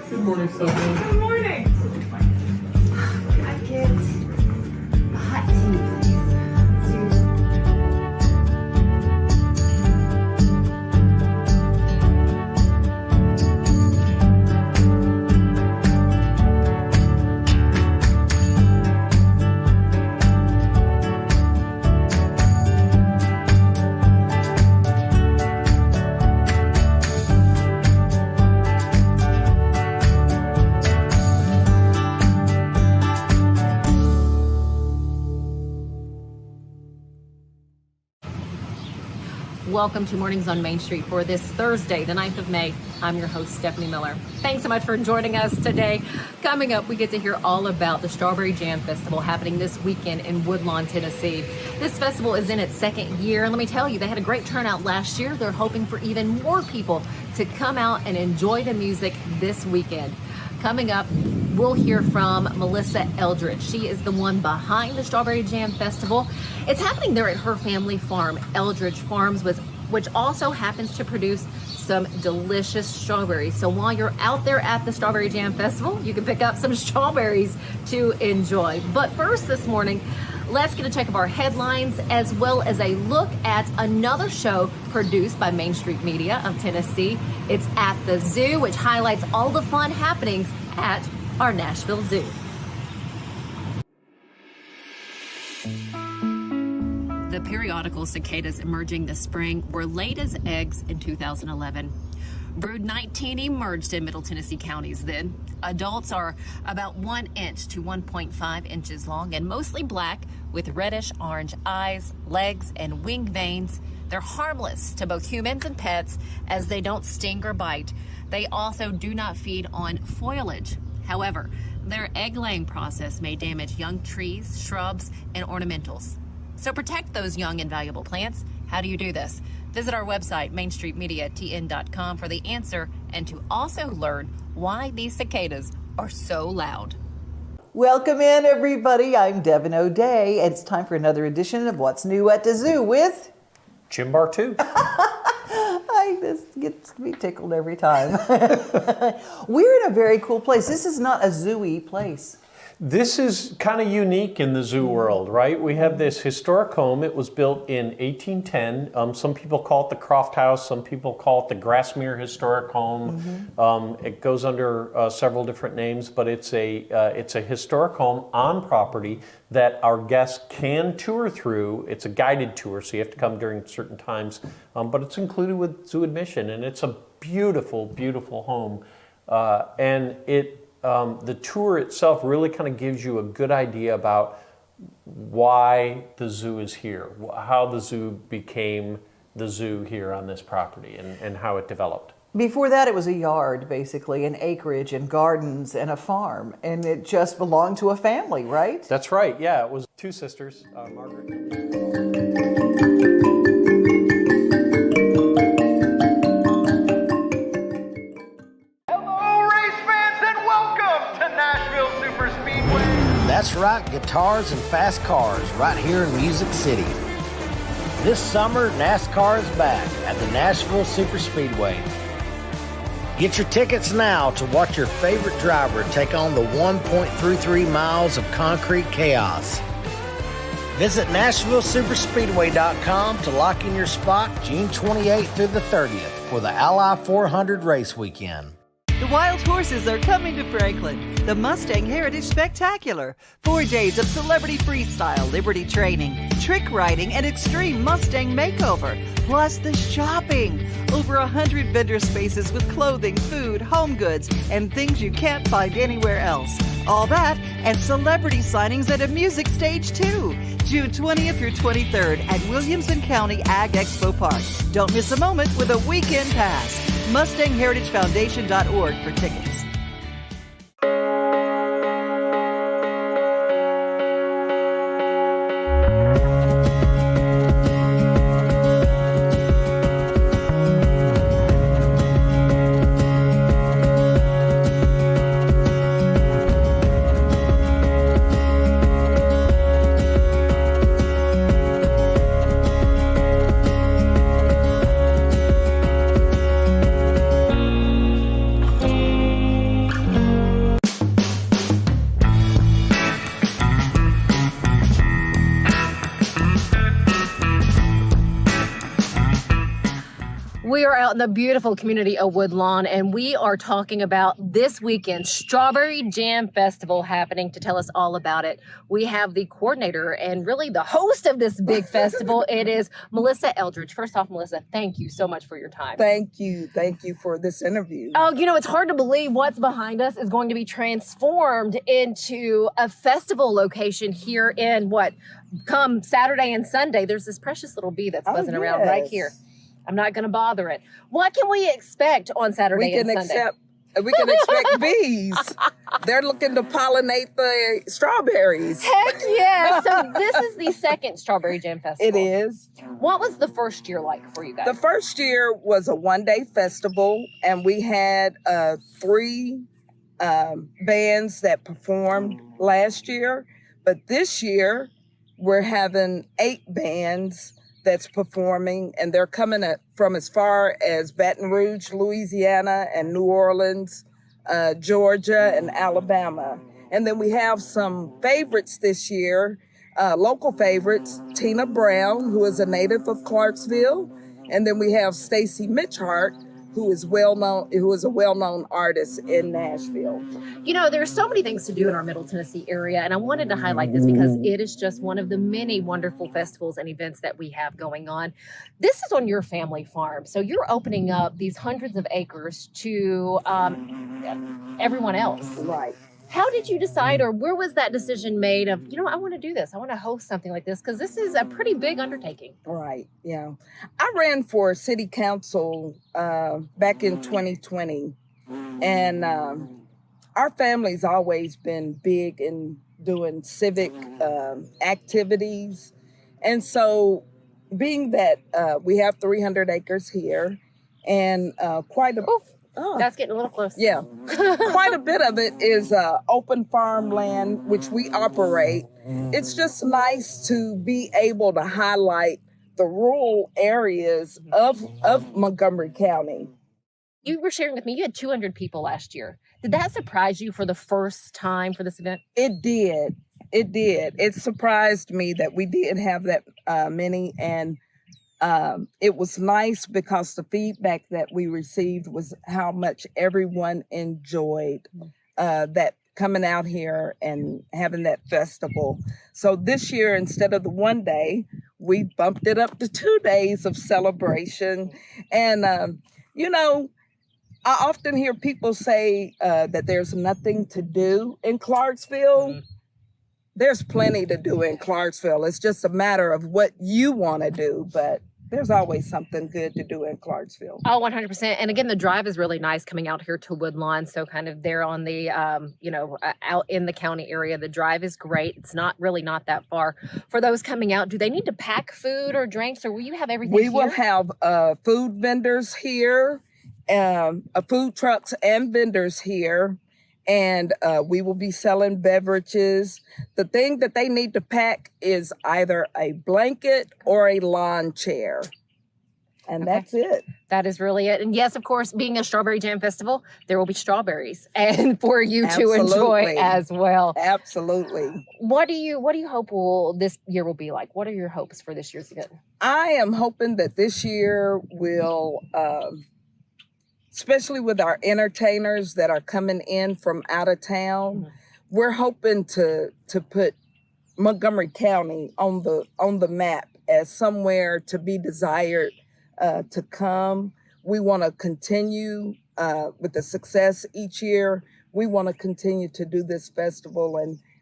Good morning, Stephanie. Good morning. Hi, kids. A hot tea, please. Welcome to Mornings on Main Street for this Thursday, the 9th of May. I'm your host, Stefanie Miller. Thanks so much for joining us today. Coming up, we get to hear all about the Strawberry Jam Festival happening this weekend in Woodlawn, Tennessee. This festival is in its second year, and let me tell you, they had a great turnout last year. They're hoping for even more people to come out and enjoy the music this weekend. Coming up, we'll hear from Melissa Eldridge. She is the one behind the Strawberry Jam Festival. It's happening there at her family farm, Eldridge Farms, which also happens to produce some delicious strawberries. So while you're out there at the Strawberry Jam Festival, you can pick up some strawberries to enjoy. But first this morning, let's get a check of our headlines as well as a look at another show produced by Main Street Media of Tennessee. It's At the Zoo, which highlights all the fun happenings at our Nashville Zoo. The periodical cicadas emerging this spring were laid as eggs in 2011. Brood 19 emerged in Middle Tennessee counties then. Adults are about 1 inch to 1.5 inches long and mostly black with reddish orange eyes, legs, and wing veins. They're harmless to both humans and pets as they don't sting or bite. They also do not feed on foliage. However, their egg-laying process may damage young trees, shrubs, and ornamentals. So protect those young and valuable plants. How do you do this? Visit our website, mainstreetmediatn.com, for the answer and to also learn why these cicadas are so loud. Welcome in, everybody. I'm Devin O'Day, and it's time for another edition of What's New at the Zoo with Jim Bartu. This gets me tickled every time. We're in a very cool place. This is not a zoo-y place. This is kind of unique in the zoo world, right? We have this historic home. It was built in 1810. Some people call it the Croft House. Some people call it the Grassmere Historic Home. It goes under several different names, but it's a historic home on property that our guests can tour through. It's a guided tour, so you have to come during certain times, but it's included with zoo admission, and it's a beautiful, beautiful home. The tour itself really kind of gives you a good idea about why the zoo is here, how the zoo became the zoo here on this property, and how it developed. Before that, it was a yard, basically, an acreage and gardens and a farm, and it just belonged to a family, right? That's right, yeah. It was two sisters, Margaret. That's right, guitars and fast cars right here in Music City. This summer, NASCAR is back at the Nashville Superspeedway. Get your tickets now to watch your favorite driver take on the 1.33 miles of concrete chaos. Visit NashvilleSuperspeedway.com to lock in your spot June 28th through the 30th for the Ally 400 race weekend. The wild horses are coming to Franklin. The Mustang Heritage Spectacular. 4 days of celebrity freestyle, liberty training, trick riding, and extreme Mustang makeover. Plus the shopping. Over 100 vendor spaces with clothing, food, home goods, and things you can't find anywhere else. All that and celebrity signings at a music stage too. June 20th through 23rd at Williamson County Ag Expo Park. Don't miss a moment with a weekend pass. MustangHeritageFoundation.org for tickets. in the beautiful community of Woodlawn, and we are talking about this weekend Strawberry Jam Festival happening. To tell us all about it, we have the coordinator and really the host of this big festival. It is Melissa Eldridge. First off, Melissa, thank you so much for your time. Thank you for this interview. Oh, it's hard to believe what's behind us is going to be transformed into a festival location here in come Saturday and Sunday. There's this precious little bee that's buzzing around right here. I'm not going to bother it. What can we expect on Saturday and Sunday? We can expect bees. They're looking to pollinate the strawberries. Heck yeah. So this is the second Strawberry Jam Festival. It is. What was the first year like for you guys? The first year was a one-day festival, and we had 3 bands that performed last year. But this year, we're having 8 bands that's performing, and they're coming from as far as Baton Rouge, Louisiana, and New Orleans, Georgia, and Alabama. And then we have some favorites this year, local favorites, Tina Brown, who is a native of Clarksville, and then we have Stacy Mitchhart, who is a well-known artist in Nashville. There's so many things to do in our Middle Tennessee area, and I wanted to highlight this because it is just one of the many wonderful festivals and events that we have going on. This is on your family farm, so you're opening up these hundreds of acres to everyone else. Right. How did you decide, or where was that decision made of, I want to do this, I want to host something like this, because this is a pretty big undertaking. Right, yeah. I ran for city council back in 2020, and our family's always been big in doing civic activities. And so being that we have 300 acres here, and quite a... That's getting a little close. Yeah. Quite a bit of it is open farmland, which we operate. It's just nice to be able to highlight the rural areas of Montgomery County. You were sharing with me, you had 200 people last year. Did that surprise you for the first time for this event? It did. It did. It surprised me that we did have that many, and it was nice because the feedback that we received was how much everyone enjoyed that coming out here and having that festival. So this year, instead of the one day, we bumped it up to 2 days of celebration. And, I often hear people say that there's nothing to do in Clarksville. Mm-hmm. There's plenty to do in Clarksville. It's just a matter of what you want to do, but there's always something good to do in Clarksville. Oh, 100%. And again, the drive is really nice coming out here to Woodlawn. So kind of there on the, out in the county area, the drive is great. It's not that far. For those coming out, do they need to pack food or drinks, or will you have everything We will have food vendors here, food trucks and vendors here. And we will be selling beverages. The thing that they need to pack is either a blanket or a lawn chair. And that's it. That is really it. And yes, of course, being a Strawberry Jam Festival, there will be strawberries and for you to enjoy as well. Absolutely. What do you hope this year will be like? What are your hopes for this year's event? I am hoping that this year will... especially with our entertainers that are coming in from out of town, we're hoping to put Montgomery County on the map as somewhere to be desired to come. We want to continue with the success each year. We want to continue to do this festival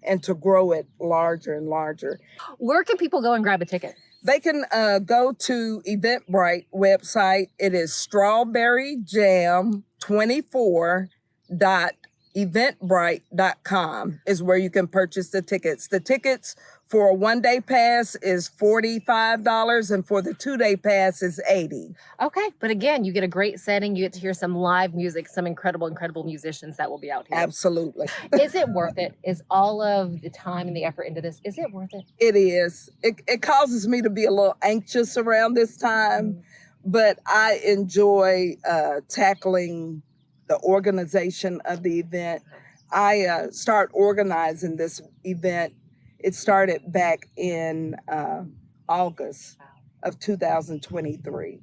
and to grow it larger and larger. Where can people go and grab a ticket? They can go to Eventbrite website. It is strawberryjam24.eventbrite.com is where you can purchase the tickets. The tickets for a one-day pass is $45, and for the 2-day pass is $80. Okay, but again, you get a great setting. You get to hear some live music, some incredible musicians that will be out here. Absolutely. Is it worth it? Is all of the time and the effort into this, is it worth it? It is. It causes me to be a little anxious around this time, but I enjoy tackling the organization of the event. I start organizing this event. It started back in August of 2023.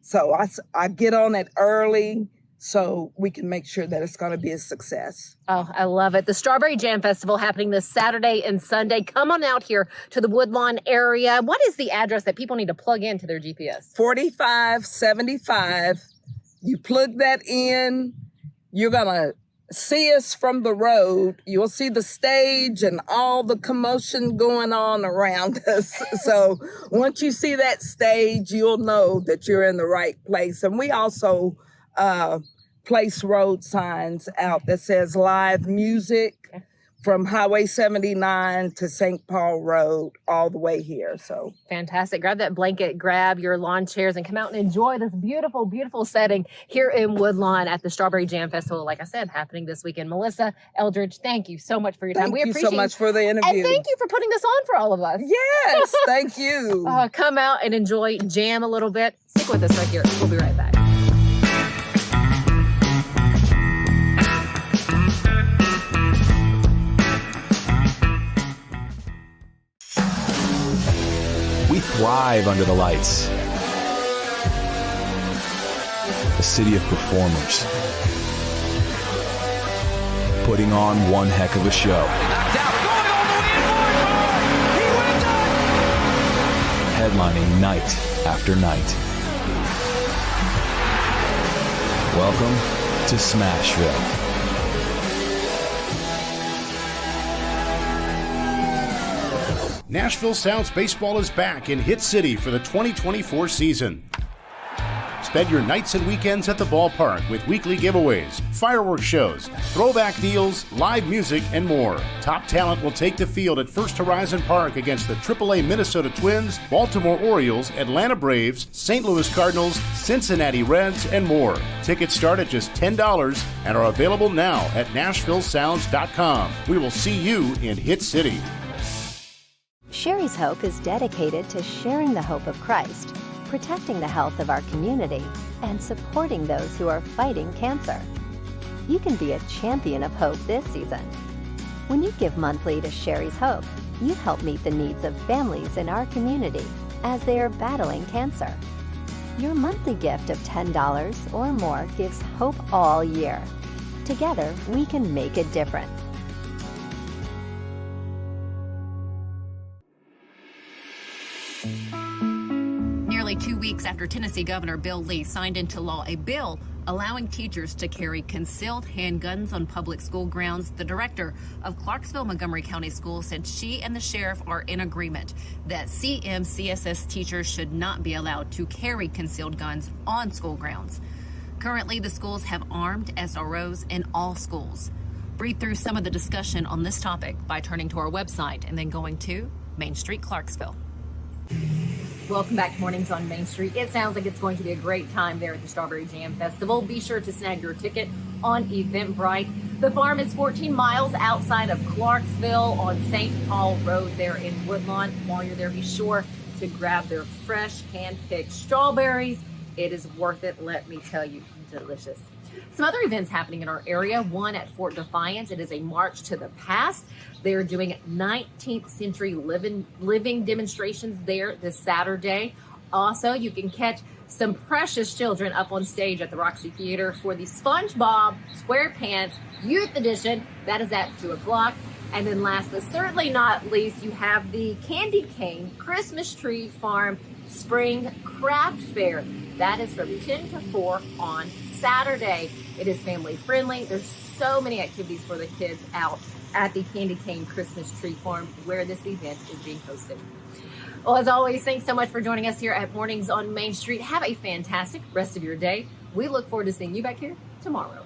So I get on it early so we can make sure that it's going to be a success. Oh, I love it. The Strawberry Jam Festival happening this Saturday and Sunday. Come on out here to the Woodlawn area. What is the address that people need to plug into their GPS? 4575. You plug that in, you're going to see us from the road. You'll see the stage and all the commotion going on around us. So once you see that stage, you'll know that you're in the right place. And we also place road signs out that says live music from Highway 79 to St. Paul Road all the way here. So fantastic. Grab that blanket, grab your lawn chairs, and come out and enjoy this beautiful, beautiful setting here in Woodlawn at the Strawberry Jam Festival. Like I said, happening this weekend. Melissa, Eldridge, thank you so much for your time. Thank you so much for the interview. And thank you for putting this on for all of us. Yes, thank you. Come out and enjoy jam a little bit. Stick with us right here. We'll be right back. We thrive under the lights. A city of performers. Putting on one heck of a show. Headlining night after night. Welcome to Smashville. Nashville Sounds Baseball is back in Hit City for the 2024 season. Spend your nights and weekends at the ballpark with weekly giveaways, fireworks shows, throwback deals, live music, and more. Top talent will take the field at First Horizon Park against the AAA Minnesota Twins, Baltimore Orioles, Atlanta Braves, St. Louis Cardinals, Cincinnati Reds, and more. Tickets start at just $10 and are available now at NashvilleSounds.com. We will see you in Hit City. Sherry's Hope is dedicated to sharing the hope of Christ, protecting the health of our community, and supporting those who are fighting cancer. You can be a champion of hope this season. When you give monthly to Sherry's Hope, you help meet the needs of families in our community as they are battling cancer. Your monthly gift of $10 or more gives hope all year. Together, we can make a difference. Nearly 2 weeks after Tennessee Governor Bill Lee signed into law a bill allowing teachers to carry concealed handguns on public school grounds, the director of Clarksville-Montgomery County Schools said she and the sheriff are in agreement that CMCSS teachers should not be allowed to carry concealed guns on school grounds. Currently, the schools have armed SROs in all schools. Read through some of the discussion on this topic by turning to our website and then going to Main Street Clarksville. Welcome back to Mornings on Main Street. It sounds like it's going to be a great time there at the Strawberry Jam Festival. Be sure to snag your ticket on Eventbrite. The farm is 14 miles outside of Clarksville on St. Paul Road there in Woodlawn. While you're there, be sure to grab their fresh hand-picked strawberries. It is worth it, let me tell you, delicious. Some other events happening in our area. One at Fort Defiance. It is a march to the past. They're doing 19th century living demonstrations there this Saturday. Also, you can catch some precious children up on stage at the Roxy Theater for the SpongeBob SquarePants Youth Edition. That is at 2 o'clock. And then last but certainly not least, you have the Candy Cane Christmas Tree Farm Spring Craft Fair. That is from 10 to 4 on Saturday. It is family friendly. There's so many activities for the kids out at the Candy Cane Christmas Tree Farm where this event is being hosted. Well, as always, thanks so much for joining us here at Mornings on Main Street. Have a fantastic rest of your day. We look forward to seeing you back here tomorrow.